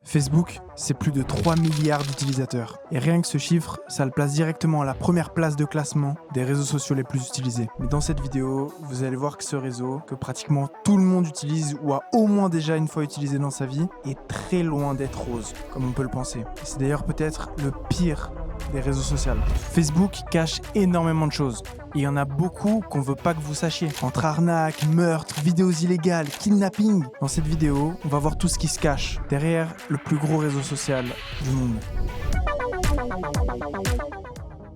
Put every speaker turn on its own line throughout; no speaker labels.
Facebook, c'est plus de 3 milliards d'utilisateurs. Et rien que ce chiffre, ça le place directement à la première place de classement des réseaux sociaux les plus utilisés. Mais dans cette vidéo, vous allez voir que ce réseau, que pratiquement tout le monde utilise ou a au moins déjà une fois utilisé dans sa vie, est très loin d'être rose, comme on peut le penser. Et c'est d'ailleurs peut-être le pire des réseaux sociaux. Facebook cache énormément de choses. Et il y en a beaucoup qu'on veut pas que vous sachiez. Entre arnaques, meurtres, vidéos illégales, kidnapping. Dans cette vidéo, on va voir tout ce qui se cache derrière le plus gros réseau social du monde.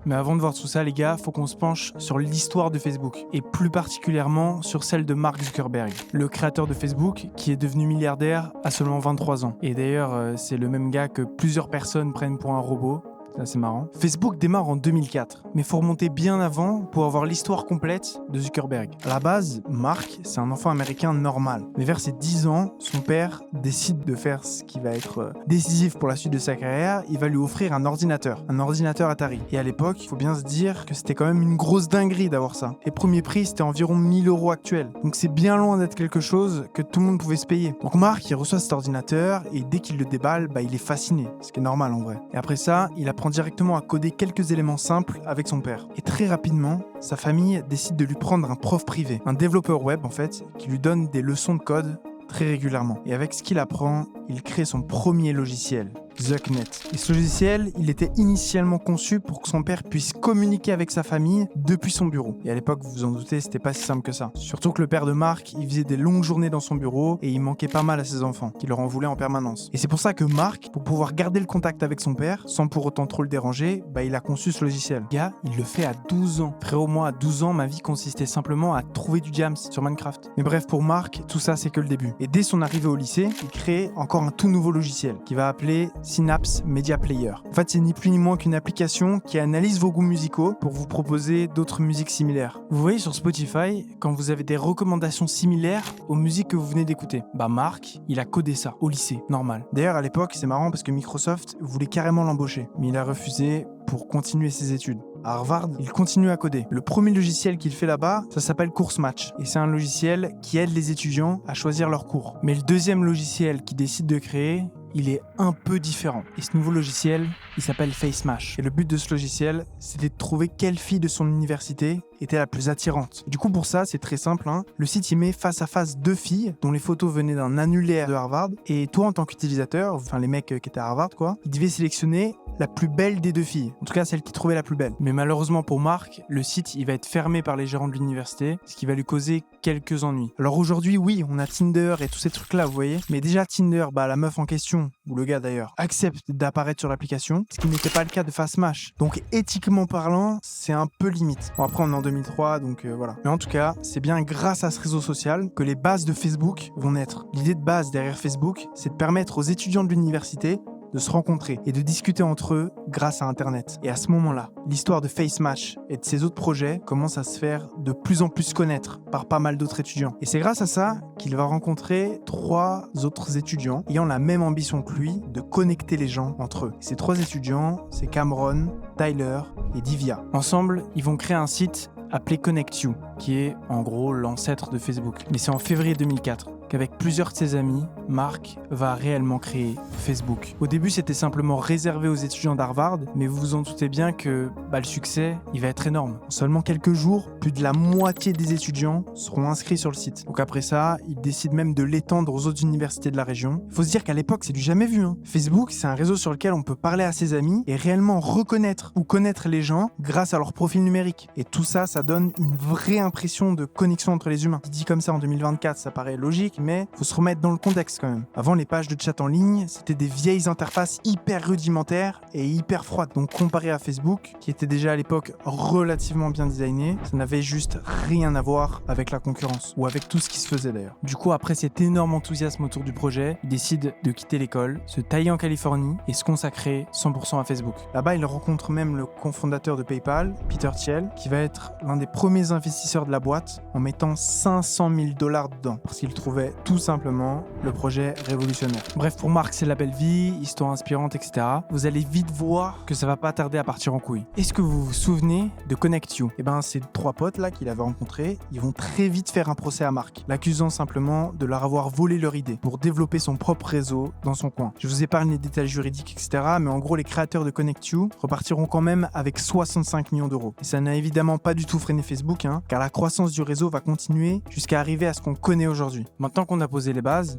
Mais avant de voir tout ça, les gars, faut qu'on se penche sur l'histoire de Facebook, et plus particulièrement sur celle de Mark Zuckerberg, le créateur de Facebook, qui est devenu milliardaire à seulement 23 ans. Et d'ailleurs, c'est le même gars que plusieurs personnes prennent pour un robot. C'est assez marrant. Facebook démarre en 2004, mais faut remonter bien avant pour avoir l'histoire complète de Zuckerberg. À la base, Mark, c'est un enfant américain normal. Mais vers ses 10 ans, son père décide de faire ce qui va être décisif pour la suite de sa carrière. Il va lui offrir un ordinateur Atari. Et à l'époque, il faut bien se dire que c'était quand même une grosse dinguerie d'avoir ça. Les premiers prix, c'était environ 1000 € actuels. Donc c'est bien loin d'être quelque chose que tout le monde pouvait se payer. Donc Mark, il reçoit cet ordinateur et dès qu'il le déballe, il est fasciné. Ce qui est normal en vrai. Et après ça, il apprend directement à coder quelques éléments simples avec son père. Et très rapidement, sa famille décide de lui prendre un prof privé, un développeur web en fait, qui lui donne des leçons de code très régulièrement. Et avec ce qu'il apprend, il crée son premier logiciel, ZuckNet. Et ce logiciel, il était initialement conçu pour que son père puisse communiquer avec sa famille depuis son bureau. Et à l'époque, vous vous en doutez, c'était pas si simple que ça. Surtout que le père de Mark, il faisait des longues journées dans son bureau et il manquait pas mal à ses enfants, qui leur en voulaient en permanence. Et c'est pour ça que Mark, pour pouvoir garder le contact avec son père, sans pour autant trop le déranger, il a conçu ce logiciel. Le gars, il le fait à 12 ans. Frérot, moi, à 12 ans, ma vie consistait simplement à trouver du jams sur Minecraft. Mais bref, pour Mark, tout ça, c'est que le début. Et dès son arrivée au lycée, il crée encore un tout nouveau logiciel, qu'il va appeler Synapse Media Player. En fait, c'est ni plus ni moins qu'une application qui analyse vos goûts musicaux pour vous proposer d'autres musiques similaires. Vous voyez sur Spotify, quand vous avez des recommandations similaires aux musiques que vous venez d'écouter, Mark, il a codé ça au lycée, normal. D'ailleurs, à l'époque, c'est marrant parce que Microsoft voulait carrément l'embaucher, mais il a refusé pour continuer ses études. À Harvard, il continue à coder. Le premier logiciel qu'il fait là-bas, ça s'appelle CourseMatch. Et c'est un logiciel qui aide les étudiants à choisir leurs cours. Mais le deuxième logiciel qu'il décide de créer, il est un peu différent. Et ce nouveau logiciel, il s'appelle FaceMash. Et le but de ce logiciel, c'était de trouver quelle fille de son université était la plus attirante. Du coup, pour ça, c'est très simple. Le site, il met face à face 2 filles dont les photos venaient d'un annulaire de Harvard. Et toi, en tant qu'utilisateur, enfin les mecs qui étaient à Harvard, ils devaient sélectionner la plus belle des 2 filles. En tout cas, celle qui trouvait la plus belle. Mais malheureusement pour Mark, le site, il va être fermé par les gérants de l'université, ce qui va lui causer quelques ennuis. Alors aujourd'hui, oui, on a Tinder et tous ces trucs-là, vous voyez. Mais déjà, Tinder, la meuf en question, ou le gars d'ailleurs, accepte d'apparaître sur l'application, ce qui n'était pas le cas de FaceMash. Donc éthiquement parlant, c'est un peu limite. Bon, après, on est en 2003, donc voilà. Mais en tout cas, c'est bien grâce à ce réseau social que les bases de Facebook vont naître. L'idée de base derrière Facebook, c'est de permettre aux étudiants de l'université de se rencontrer et de discuter entre eux grâce à Internet. Et à ce moment-là, l'histoire de FaceMash et de ses autres projets commence à se faire de plus en plus connaître par pas mal d'autres étudiants. Et c'est grâce à ça qu'il va rencontrer 3 autres étudiants ayant la même ambition que lui de connecter les gens entre eux. Et ces 3 étudiants, c'est Cameron, Tyler et Divya. Ensemble, ils vont créer un site appelé ConnectU, qui est en gros l'ancêtre de Facebook. Mais c'est en février 2004 qu'avec plusieurs de ses amis, Mark va réellement créer Facebook. Au début, c'était simplement réservé aux étudiants d'Harvard, mais vous vous en doutez bien que le succès, il va être énorme. En seulement quelques jours, plus de la moitié des étudiants seront inscrits sur le site. Donc après ça, il décide même de l'étendre aux autres universités de la région. Il faut se dire qu'à l'époque, c'est du jamais vu. Facebook, c'est un réseau sur lequel on peut parler à ses amis et réellement reconnaître ou connaître les gens grâce à leur profil numérique. Et tout ça, ça donne une vraie impression de connexion entre les humains. Dit comme ça en 2024, ça paraît logique, mais faut se remettre dans le contexte quand même. Avant, les pages de chat en ligne, c'était des vieilles interfaces hyper rudimentaires et hyper froides. Donc comparé à Facebook, qui était déjà à l'époque relativement bien designé, ça n'avait juste rien à voir avec la concurrence, ou avec tout ce qui se faisait d'ailleurs. Du coup, après cet énorme enthousiasme autour du projet, il décide de quitter l'école, se tailler en Californie et se consacrer 100% à Facebook. Là-bas, il rencontre même le cofondateur de PayPal, Peter Thiel, qui va être l'un des premiers investisseurs de la boîte en mettant $500 000 dedans, parce qu'il trouvait c'est tout simplement le projet révolutionnaire. Bref, pour Mark, c'est la belle vie, histoire inspirante, etc. Vous allez vite voir que ça va pas tarder à partir en couille. Est-ce que vous vous souvenez de Connect You ? Eh ben, ces 3 potes là qu'il avait rencontrés, ils vont très vite faire un procès à Mark, l'accusant simplement de leur avoir volé leur idée pour développer son propre réseau dans son coin. Je vous épargne les détails juridiques, etc. Mais en gros, les créateurs de Connect You repartiront quand même avec 65 millions d'euros. Et ça n'a évidemment pas du tout freiné Facebook, car la croissance du réseau va continuer jusqu'à arriver à ce qu'on connaît aujourd'hui. Maintenant qu'on a posé les bases,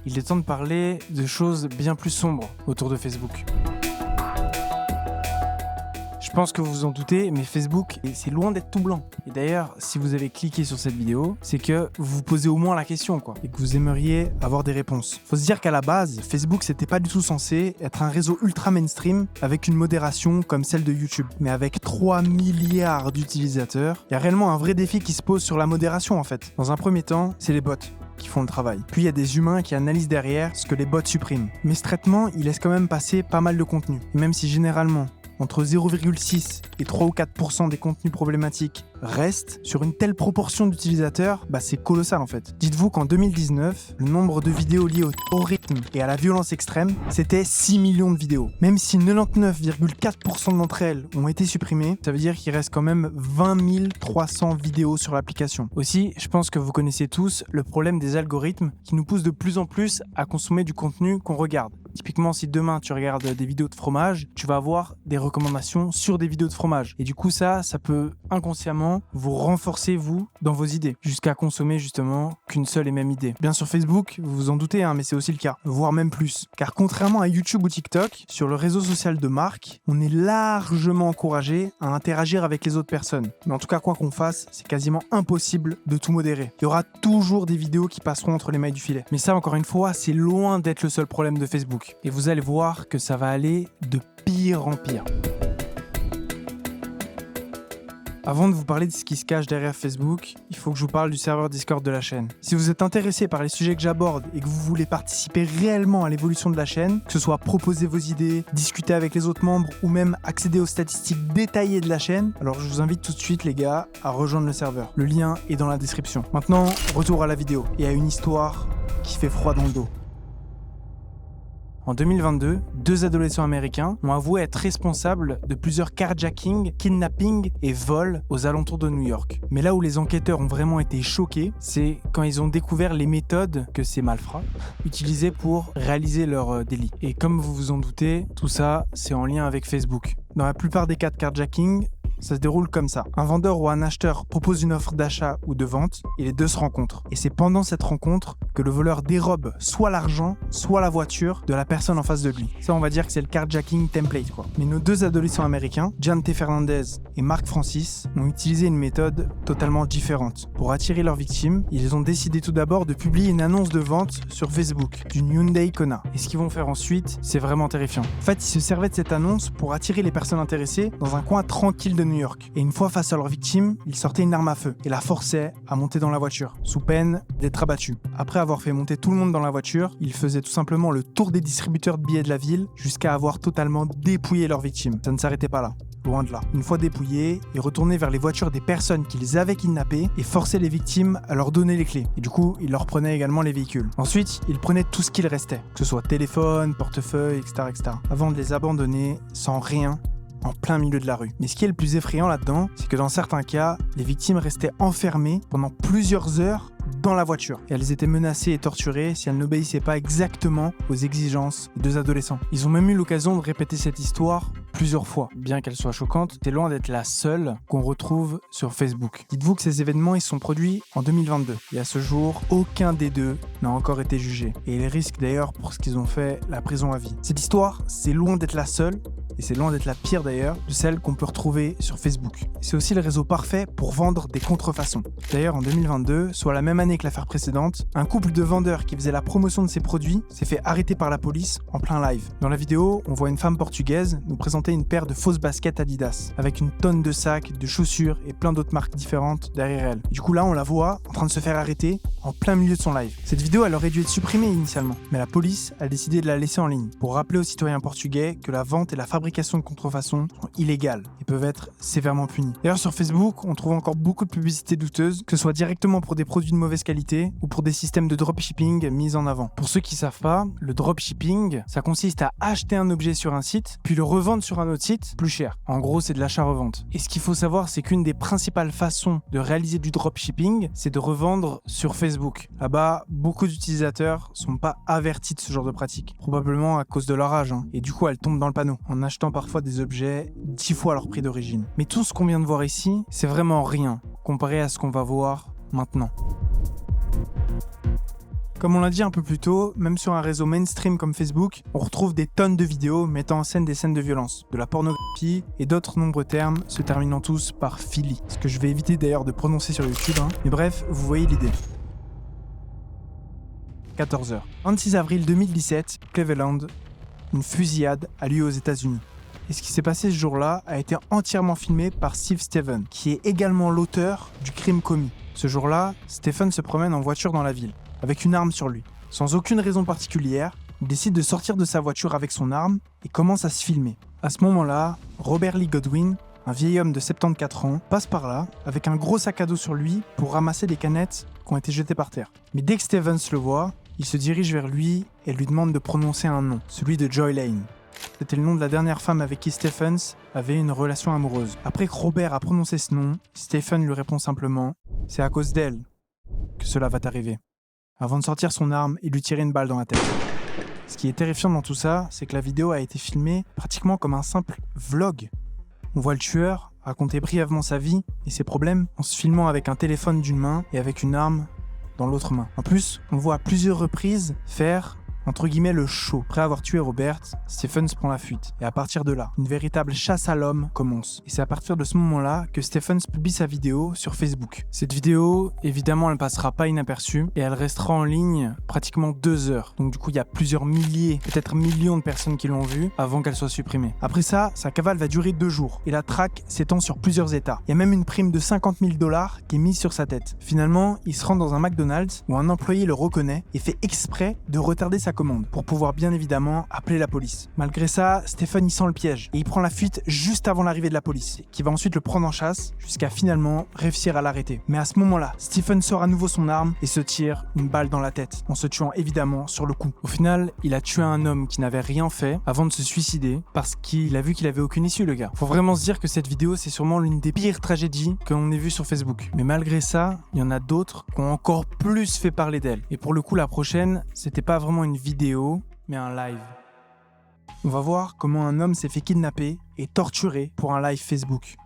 il est temps de parler de choses bien plus sombres autour de Facebook. Je pense que vous vous en doutez, mais Facebook, c'est loin d'être tout blanc. Et d'ailleurs, si vous avez cliqué sur cette vidéo, c'est que vous vous posez au moins la question, et que vous aimeriez avoir des réponses. Faut se dire qu'à la base, Facebook, c'était pas du tout censé être un réseau ultra mainstream avec une modération comme celle de YouTube. Mais avec 3 milliards d'utilisateurs, il y a réellement un vrai défi qui se pose sur la modération, en fait. Dans un premier temps, c'est les bots qui font le travail. Puis il y a des humains qui analysent derrière ce que les bots suppriment. Mais ce traitement, il laisse quand même passer pas mal de contenu. Et même si généralement, entre 0,6 et 3 ou 4% des contenus problématiques restent, sur une telle proportion d'utilisateurs, c'est colossal en fait. Dites-vous qu'en 2019, le nombre de vidéos liées au rythme et à la violence extrême, c'était 6 millions de vidéos. Même si 99,4% d'entre elles ont été supprimées, ça veut dire qu'il reste quand même 20 300 vidéos sur l'application. Aussi, je pense que vous connaissez tous le problème des algorithmes qui nous poussent de plus en plus à consommer du contenu qu'on regarde. Typiquement, si demain tu regardes des vidéos de fromage, tu vas avoir des recommandations sur des vidéos de fromage. Et du coup, ça peut inconsciemment vous renforcer, vous, dans vos idées, jusqu'à consommer justement qu'une seule et même idée. Bien sûr, Facebook, vous vous en doutez, mais c'est aussi le cas, voire même plus. Car contrairement à YouTube ou TikTok, sur le réseau social de marque, on est largement encouragé à interagir avec les autres personnes. Mais en tout cas, quoi qu'on fasse, c'est quasiment impossible de tout modérer. Il y aura toujours des vidéos qui passeront entre les mailles du filet. Mais ça, encore une fois, c'est loin d'être le seul problème de Facebook. Et vous allez voir que ça va aller de pire en pire. Avant de vous parler de ce qui se cache derrière Facebook, il faut que je vous parle du serveur Discord de la chaîne. Si vous êtes intéressé par les sujets que j'aborde et que vous voulez participer réellement à l'évolution de la chaîne, que ce soit proposer vos idées, discuter avec les autres membres ou même accéder aux statistiques détaillées de la chaîne, alors je vous invite tout de suite les gars à rejoindre le serveur. Le lien est dans la description. Maintenant, retour à la vidéo et à une histoire qui fait froid dans le dos. En 2022, 2 adolescents américains ont avoué être responsables de plusieurs carjackings, kidnappings et vols aux alentours de New York. Mais là où les enquêteurs ont vraiment été choqués, c'est quand ils ont découvert les méthodes que ces malfrats utilisaient pour réaliser leurs délits. Et comme vous vous en doutez, tout ça, c'est en lien avec Facebook. Dans la plupart des cas de carjacking, ça se déroule comme ça. Un vendeur ou un acheteur propose une offre d'achat ou de vente et les deux se rencontrent. Et c'est pendant cette rencontre que le voleur dérobe soit l'argent, soit la voiture de la personne en face de lui. Ça, on va dire que c'est le carjacking template, Mais nos 2 adolescents américains, Jante Fernandez et Mark Francis, ont utilisé une méthode totalement différente. Pour attirer leurs victimes, ils ont décidé tout d'abord de publier une annonce de vente sur Facebook d'une Hyundai Kona. Et ce qu'ils vont faire ensuite, c'est vraiment terrifiant. En fait, ils se servaient de cette annonce pour attirer les personnes intéressées dans un coin tranquille de New York. Et une fois face à leur victime, ils sortaient une arme à feu et la forçaient à monter dans la voiture, sous peine d'être abattus. Après avoir fait monter tout le monde dans la voiture, ils faisaient tout simplement le tour des distributeurs de billets de la ville jusqu'à avoir totalement dépouillé leurs victimes. Ça ne s'arrêtait pas là. Loin de là. Une fois dépouillés, ils retournaient vers les voitures des personnes qui les avaient kidnappées et forçaient les victimes à leur donner les clés. Et du coup, ils leur prenaient également les véhicules. Ensuite, ils prenaient tout ce qu'il restait, que ce soit téléphone, portefeuille, etc., avant de les abandonner sans rien en plein milieu de la rue. Mais ce qui est le plus effrayant là-dedans, c'est que dans certains cas, les victimes restaient enfermées pendant plusieurs heures dans la voiture. Et elles étaient menacées et torturées si elles n'obéissaient pas exactement aux exigences des 2 adolescents. Ils ont même eu l'occasion de répéter cette histoire plusieurs fois. Bien qu'elle soit choquante, c'est loin d'être la seule qu'on retrouve sur Facebook. Dites-vous que ces événements, ils se sont produits en 2022. Et à ce jour, aucun des 2 n'a encore été jugé. Et ils risquent d'ailleurs, pour ce qu'ils ont fait, la prison à vie. Cette histoire, c'est loin d'être la seule, et c'est loin d'être la pire d'ailleurs, de celle qu'on peut retrouver sur Facebook. C'est aussi le réseau parfait pour vendre des contrefaçons. D'ailleurs, en 2022, soit la même année que l'affaire précédente, un couple de vendeurs qui faisait la promotion de ses produits s'est fait arrêter par la police en plein live. Dans la vidéo, on voit une femme portugaise nous présenter une paire de fausses baskets Adidas, avec une tonne de sacs, de chaussures et plein d'autres marques différentes derrière elle. Du coup là, on la voit en train de se faire arrêter en plein milieu de son live. Cette vidéo, elle aurait dû être supprimée initialement, mais la police a décidé de la laisser en ligne pour rappeler aux citoyens portugais que la vente et la fabrication fabrication de contrefaçon sont illégales et peuvent être sévèrement punies. D'ailleurs, sur Facebook, on trouve encore beaucoup de publicités douteuses, que ce soit directement pour des produits de mauvaise qualité ou pour des systèmes de dropshipping mis en avant. Pour ceux qui ne savent pas, le dropshipping, ça consiste à acheter un objet sur un site, puis le revendre sur un autre site plus cher. En gros, c'est de l'achat-revente. Et ce qu'il faut savoir, c'est qu'une des principales façons de réaliser du dropshipping, c'est de revendre sur Facebook. Là-bas, beaucoup d'utilisateurs sont pas avertis de ce genre de pratique, probablement à cause de leur âge, et du coup elles tombent dans le panneau, en achetant parfois des objets 10 fois leur prix d'origine. Mais tout ce qu'on vient de voir ici, c'est vraiment rien, comparé à ce qu'on va voir maintenant. Comme on l'a dit un peu plus tôt, même sur un réseau mainstream comme Facebook, on retrouve des tonnes de vidéos mettant en scène des scènes de violence, de la pornographie et d'autres nombreux termes se terminant tous par Philly, ce que je vais éviter d'ailleurs de prononcer sur YouTube, mais bref, vous voyez l'idée. 14h. 26 avril 2017, Cleveland, une fusillade a lieu aux États-Unis. Et ce qui s'est passé ce jour-là a été entièrement filmé par Steve Steffen, qui est également l'auteur du crime commis. Ce jour-là, Steffen se promène en voiture dans la ville, avec une arme sur lui. Sans aucune raison particulière, il décide de sortir de sa voiture avec son arme et commence à se filmer. À ce moment-là, Robert Lee Godwin, un vieil homme de 74 ans, passe par là avec un gros sac à dos sur lui pour ramasser des canettes qui ont été jetées par terre. Mais dès que Stevens le voit, il se dirige vers lui et lui demande de prononcer un nom, celui de Joy Lane. C'était le nom de la dernière femme avec qui Stephens avait une relation amoureuse. Après que Robert a prononcé ce nom, Stephen lui répond simplement « C'est à cause d'elle que cela va t'arriver », avant de sortir son arme et lui tirer une balle dans la tête. Ce qui est terrifiant dans tout ça, c'est que la vidéo a été filmée pratiquement comme un simple vlog. On voit le tueur raconter brièvement sa vie et ses problèmes en se filmant avec un téléphone d'une main et avec une arme dans l'autre main. En plus, on le voit à plusieurs reprises faire entre guillemets le show. Après avoir tué Robert, Stephens prend la fuite. Et à partir de là, une véritable chasse à l'homme commence. Et c'est à partir de ce moment-là que Stephens publie sa vidéo sur Facebook. Cette vidéo, évidemment, elle passera pas inaperçue et elle restera en ligne pratiquement 2 heures. Donc du coup, il y a plusieurs milliers, peut-être millions de personnes qui l'ont vue avant qu'elle soit supprimée. Après ça, sa cavale va durer 2 jours et la traque s'étend sur plusieurs états. Il y a même une prime de $50 000 qui est mise sur sa tête. Finalement, il se rend dans un McDonald's où un employé le reconnaît et fait exprès de retarder sa commande pour pouvoir bien évidemment appeler la police. Malgré ça, Stephen y sent le piège et il prend la fuite juste avant l'arrivée de la police, qui va ensuite le prendre en chasse jusqu'à finalement réussir à l'arrêter. Mais à ce moment-là, Stephen sort à nouveau son arme et se tire une balle dans la tête, en se tuant évidemment sur le coup. Au final, il a tué un homme qui n'avait rien fait avant de se suicider parce qu'il a vu qu'il avait aucune issue, le gars. Faut vraiment se dire que cette vidéo, c'est sûrement l'une des pires tragédies que l'on ait vues sur Facebook. Mais malgré ça, il y en a d'autres qui ont encore plus fait parler d'elle. Et pour le coup, la prochaine, c'était pas vraiment une vidéo, mais un live. On va voir comment un homme s'est fait kidnapper et torturer pour un live Facebook.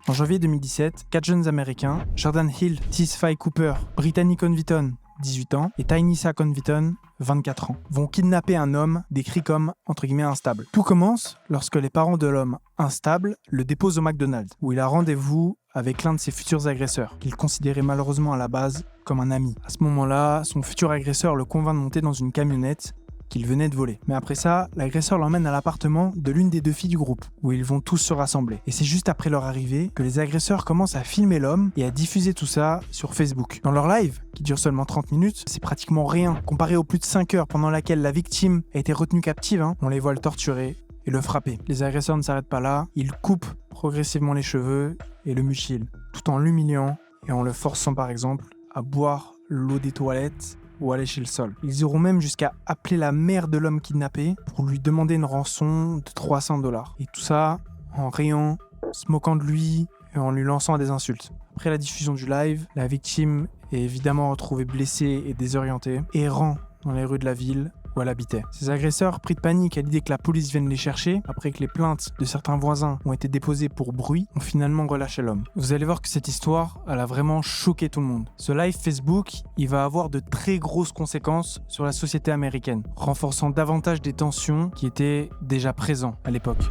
En janvier 2017, 4 jeunes américains, Jordan Hill, Tesfaye Cooper, Brittany Conviton, 18 ans, et Tyneesa Conviton, 24 ans, vont kidnapper un homme décrit comme, entre guillemets, instable. Tout commence lorsque les parents de l'homme instable le déposent au McDonald's, où il a rendez-vous avec l'un de ses futurs agresseurs, qu'il considérait malheureusement à la base comme un ami. À ce moment-là, son futur agresseur le convainc de monter dans une camionnette qu'il venait de voler. Mais après ça, l'agresseur l'emmène à l'appartement de l'une des 2 filles du groupe, où ils vont tous se rassembler. Et c'est juste après leur arrivée que les agresseurs commencent à filmer l'homme et à diffuser tout ça sur Facebook. Dans leur live, qui dure seulement 30 minutes, c'est pratiquement rien comparé aux plus de 5 heures pendant laquelle la victime a été retenue captive. On les voit le torturer et le frapper. Les agresseurs ne s'arrêtent pas là, ils coupent progressivement les cheveux et le mutilent, tout en l'humiliant et en le forçant par exemple à boire l'eau des toilettes ou aller chez le sol. Ils iront même jusqu'à appeler la mère de l'homme kidnappé pour lui demander une rançon de $300. Et tout ça en riant, se moquant de lui et en lui lançant des insultes. Après la diffusion du live, la victime est évidemment retrouvée blessée et désorientée, errant dans les rues de la ville où elle habitait. Ces agresseurs, pris de panique à l'idée que la police vienne les chercher, après que les plaintes de certains voisins ont été déposées pour bruit, ont finalement relâché l'homme. Vous allez voir que cette histoire, elle a vraiment choqué tout le monde. Ce live Facebook, il va avoir de très grosses conséquences sur la société américaine, renforçant davantage des tensions qui étaient déjà présentes à l'époque.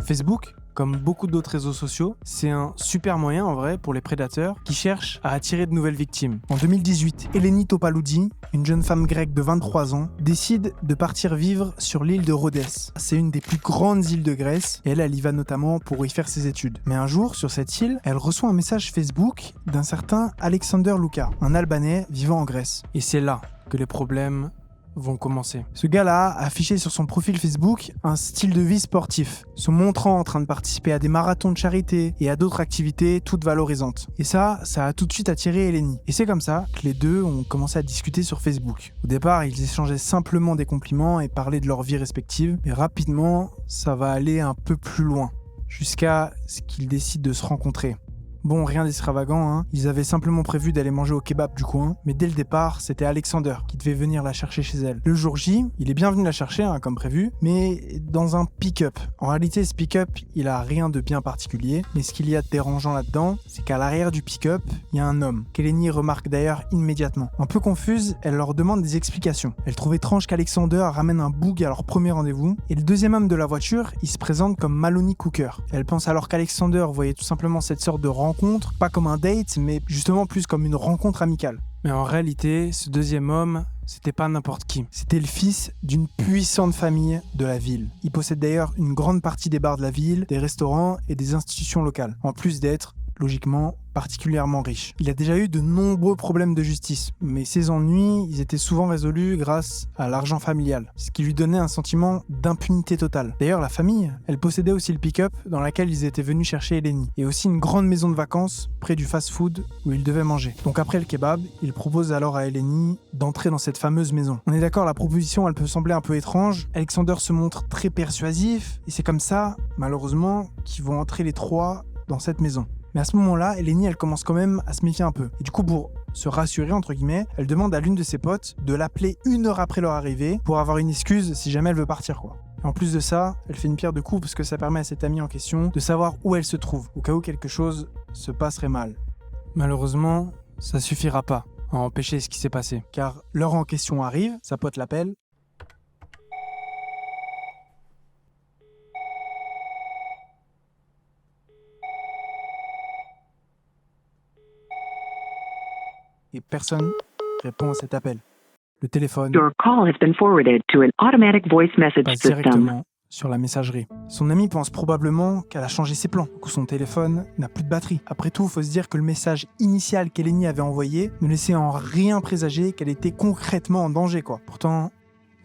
Facebook, comme beaucoup d'autres réseaux sociaux, c'est un super moyen en vrai pour les prédateurs qui cherchent à attirer de nouvelles victimes. En 2018, Eleni Topaloudi, une jeune femme grecque de 23 ans, décide de partir vivre sur l'île de Rhodes. C'est une des plus grandes îles de Grèce et elle y va notamment pour y faire ses études. Mais un jour, sur cette île, elle reçoit un message Facebook d'un certain Alexander Louka, un Albanais vivant en Grèce. Et c'est là que les problèmes vont commencer. Ce gars-là a affiché sur son profil Facebook un style de vie sportif, se montrant en train de participer à des marathons de charité et à d'autres activités toutes valorisantes. Et ça a tout de suite attiré Eleni. Et c'est comme ça que les deux ont commencé à discuter sur Facebook. Au départ, ils échangeaient simplement des compliments et parlaient de leur vie respective, mais rapidement, ça va aller un peu plus loin, jusqu'à ce qu'ils décident de se rencontrer. Bon, rien d'extravagant, hein. Ils avaient simplement prévu d'aller manger au kebab du coin, mais dès le départ, c'était Alexander qui devait venir la chercher chez elle. Le jour J, il est bien venu la chercher, hein, comme prévu, mais dans un pick-up. En réalité, ce pick-up, il a rien de bien particulier, mais ce qu'il y a de dérangeant là-dedans, c'est qu'à l'arrière du pick-up, il y a un homme, qu'Eleni remarque d'ailleurs immédiatement. Un peu confuse, elle leur demande des explications. Elle trouve étrange qu'Alexander ramène un boug à leur premier rendez-vous, et le deuxième homme de la voiture, il se présente comme Maloney Cooker. Elle pense alors qu'Alexander voyait tout simplement cette sorte de rencontre, pas comme un date, mais justement plus comme une rencontre amicale. Mais en réalité, ce deuxième homme, c'était pas n'importe qui. C'était le fils d'une puissante famille de la ville. Il possède d'ailleurs une grande partie des bars de la ville, des restaurants et des institutions locales, en plus d'être, logiquement, particulièrement riche. Il a déjà eu de nombreux problèmes de justice, mais ses ennuis, ils étaient souvent résolus grâce à l'argent familial, ce qui lui donnait un sentiment d'impunité totale. D'ailleurs, la famille, elle possédait aussi le pick-up dans lequel ils étaient venus chercher Eleni, et aussi une grande maison de vacances près du fast-food où ils devaient manger. Donc après le kebab, il propose alors à Eleni d'entrer dans cette fameuse maison. On est d'accord, la proposition, elle peut sembler un peu étrange. Alexander se montre très persuasif, et c'est comme ça, malheureusement, qu'ils vont entrer les trois dans cette maison. Mais à ce moment-là, Eleni, elle commence quand même à se méfier un peu. Et du coup, pour se rassurer, entre guillemets, elle demande à l'une de ses potes de l'appeler 1 heure après leur arrivée pour avoir une excuse si jamais elle veut partir, quoi. Et en plus de ça, elle fait une pierre de coups parce que ça permet à cette amie en question de savoir où elle se trouve, au cas où quelque chose se passerait mal. Malheureusement, ça suffira pas à empêcher ce qui s'est passé. Car l'heure en question arrive, sa pote l'appelle. Et personne répond à cet appel. Le téléphone
Your call has been forwarded to an automatic voice message
passe
system.
directement sur la messagerie. Son amie pense probablement qu'elle a changé ses plans, que son téléphone n'a plus de batterie. Après tout, il faut se dire que le message initial qu'Eleni avait envoyé ne laissait en rien présager qu'elle était concrètement en danger, quoi. Pourtant,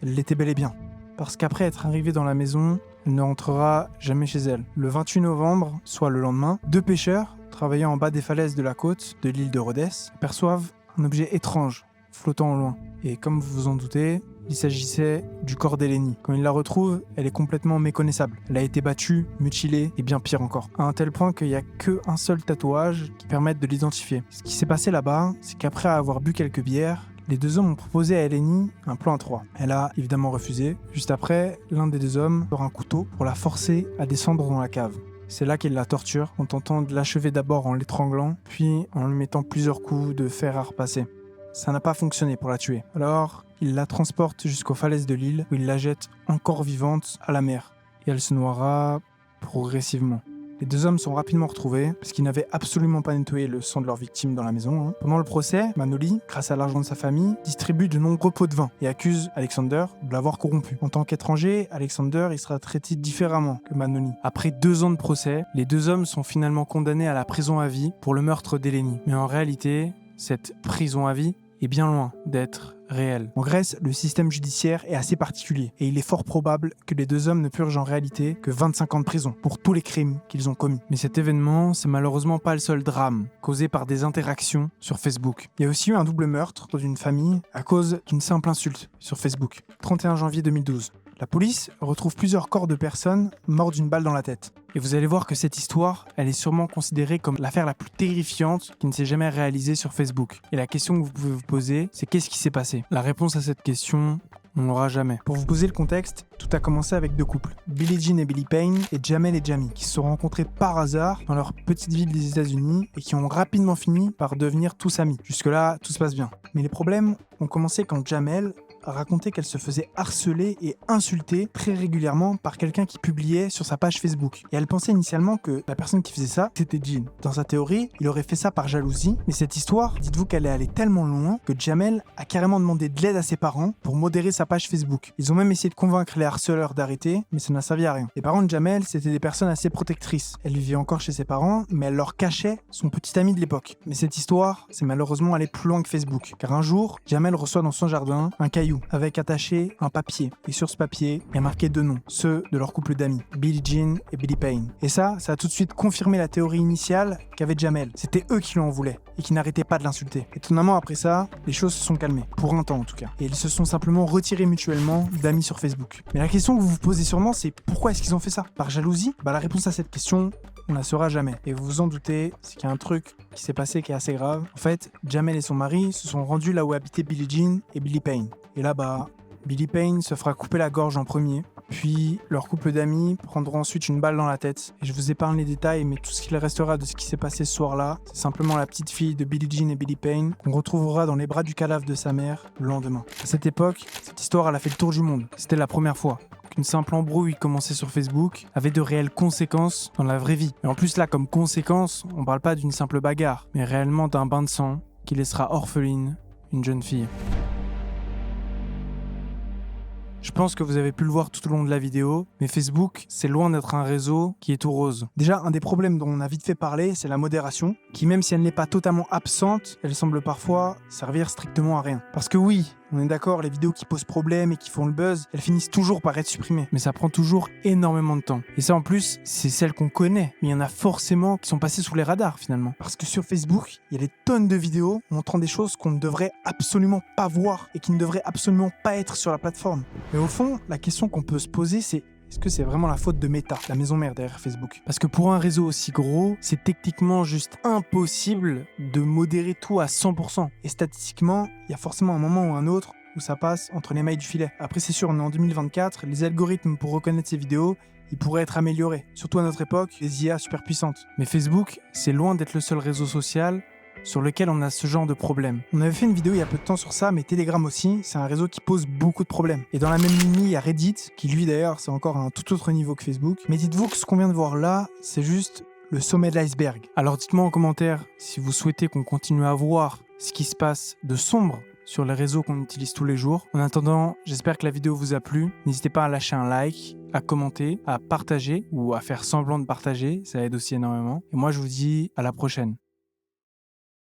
elle l'était bel et bien. Parce qu'après être arrivée dans la maison, elle ne rentrera jamais chez elle. Le 28 novembre, soit le lendemain, 2 pêcheurs, travaillant en bas des falaises de la côte de l'île de Rhodes, perçoivent un objet étrange flottant au loin. Et comme vous vous en doutez, il s'agissait du corps d'Eleni. Quand ils la retrouvent, elle est complètement méconnaissable. Elle a été battue, mutilée et bien pire encore. À un tel point qu'il n'y a qu'un seul tatouage qui permette de l'identifier. Ce qui s'est passé là-bas, c'est qu'après avoir bu quelques bières, les 2 hommes ont proposé à Eleni un plan à 3. Elle a évidemment refusé. Juste après, l'un des 2 hommes sort un couteau pour la forcer à descendre dans la cave. C'est là qu'il la torture, en tentant de l'achever d'abord en l'étranglant, puis en lui mettant plusieurs coups de fer à repasser. Ça n'a pas fonctionné pour la tuer. Alors, il la transporte jusqu'aux falaises de l'île, où il la jette encore vivante à la mer. Et elle se noiera progressivement. Les 2 hommes sont rapidement retrouvés, parce qu'ils n'avaient absolument pas nettoyé le sang de leur victime dans la maison. Pendant le procès, Manoli, grâce à l'argent de sa famille, distribue de nombreux pots de vin et accuse Alexander de l'avoir corrompu. En tant qu'étranger, Alexander il sera traité différemment que Manoli. Après 2 ans de procès, les 2 hommes sont finalement condamnés à la prison à vie pour le meurtre d'Eleni. Mais en réalité, cette prison à vie est bien loin d'être réel. En Grèce, le système judiciaire est assez particulier et il est fort probable que les 2 hommes ne purgent en réalité que 25 ans de prison pour tous les crimes qu'ils ont commis. Mais cet événement, c'est malheureusement pas le seul drame causé par des interactions sur Facebook. Il y a aussi eu un double meurtre dans une famille à cause d'une simple insulte sur Facebook. 31 janvier 2012. La police retrouve plusieurs corps de personnes mortes d'une balle dans la tête. Et vous allez voir que cette histoire, elle est sûrement considérée comme l'affaire la plus terrifiante qui ne s'est jamais réalisée sur Facebook. Et la question que vous pouvez vous poser, c'est qu'est-ce qui s'est passé ? La réponse à cette question, on l'aura jamais. Pour vous poser le contexte, tout a commencé avec 2 couples, Billie Jean et Billy Payne et Jamel et Jamie, qui se sont rencontrés par hasard dans leur petite ville des États-Unis et qui ont rapidement fini par devenir tous amis. Jusque-là, tout se passe bien. Mais les problèmes ont commencé quand Jamel a raconté qu'elle se faisait harceler et insulter très régulièrement par quelqu'un qui publiait sur sa page Facebook. Et elle pensait initialement que la personne qui faisait ça, c'était Jean. Dans sa théorie, il aurait fait ça par jalousie, mais cette histoire, dites-vous qu'elle est allée tellement loin que Jamel a carrément demandé de l'aide à ses parents pour modérer sa page Facebook. Ils ont même essayé de convaincre les harceleurs d'arrêter, mais ça n'a servi à rien. Les parents de Jamel, c'était des personnes assez protectrices. Elle vivait encore chez ses parents, mais elle leur cachait son petit ami de l'époque. Mais cette histoire, c'est malheureusement allé plus loin que Facebook, car un jour, Jamel reçoit dans son jardin un caillou bijou, avec attaché un papier. Et sur ce papier, il y a marqué 2 noms, ceux de leur couple d'amis, Billie Jean et Billy Payne. Et ça a tout de suite confirmé la théorie initiale qu'avait Jamel. C'était eux qui lui en voulaient et qui n'arrêtaient pas de l'insulter. Étonnamment, après ça, les choses se sont calmées, pour un temps en tout cas. Et ils se sont simplement retirés mutuellement d'amis sur Facebook. Mais la question que vous vous posez sûrement, c'est pourquoi est-ce qu'ils ont fait ça? Par jalousie? La réponse à cette question, on ne la saura jamais. Et vous vous en doutez, c'est qu'il y a un truc qui s'est passé qui est assez grave. En fait, Jamel et son mari se sont rendus là où habitaient Billie Jean et Billy Payne. Et là-bas, Billy Payne se fera couper la gorge en premier. Puis, leur couple d'amis prendront ensuite une balle dans la tête. Et je vous épargne les détails, mais tout ce qu'il restera de ce qui s'est passé ce soir-là, c'est simplement la petite fille de Billie Jean et Billy Payne qu'on retrouvera dans les bras du cadavre de sa mère le lendemain. À cette époque, cette histoire, elle a fait le tour du monde. C'était la première fois qu'une simple embrouille commencée sur Facebook avait de réelles conséquences dans la vraie vie. Et en plus là, comme conséquence, on parle pas d'une simple bagarre, mais réellement d'un bain de sang qui laissera orpheline une jeune fille. Je pense que vous avez pu le voir tout au long de la vidéo, mais Facebook, c'est loin d'être un réseau qui est tout rose. Déjà, un des problèmes dont on a vite fait parler, c'est la modération, qui même si elle n'est pas totalement absente, elle semble parfois servir strictement à rien. Parce que oui, on est d'accord, les vidéos qui posent problème et qui font le buzz, elles finissent toujours par être supprimées. Mais ça prend toujours énormément de temps. Et ça en plus, c'est celles qu'on connaît. Mais il y en a forcément qui sont passées sous les radars finalement. Parce que sur Facebook, il y a des tonnes de vidéos montrant des choses qu'on ne devrait absolument pas voir et qui ne devraient absolument pas être sur la plateforme. Mais au fond, la question qu'on peut se poser, c'est est-ce que c'est vraiment la faute de Meta, la maison mère derrière Facebook? Parce que pour un réseau aussi gros, c'est techniquement juste impossible de modérer tout à 100%. Et statistiquement, il y a forcément un moment ou un autre où ça passe entre les mailles du filet. Après, c'est sûr, on est en 2024, les algorithmes pour reconnaître ces vidéos, ils pourraient être améliorés. Surtout à notre époque, les IA super puissantes. Mais Facebook, c'est loin d'être le seul réseau social sur lequel on a ce genre de problème. On avait fait une vidéo il y a peu de temps sur ça, mais Telegram aussi, c'est un réseau qui pose beaucoup de problèmes. Et dans la même lignée, il y a Reddit, qui lui d'ailleurs, c'est encore à un tout autre niveau que Facebook. Mais dites-vous que ce qu'on vient de voir là, c'est juste le sommet de l'iceberg. Alors dites-moi en commentaire si vous souhaitez qu'on continue à voir ce qui se passe de sombre sur les réseaux qu'on utilise tous les jours. En attendant, j'espère que la vidéo vous a plu. N'hésitez pas à lâcher un like, à commenter, à partager ou à faire semblant de partager, ça aide aussi énormément. Et moi je vous dis à la prochaine.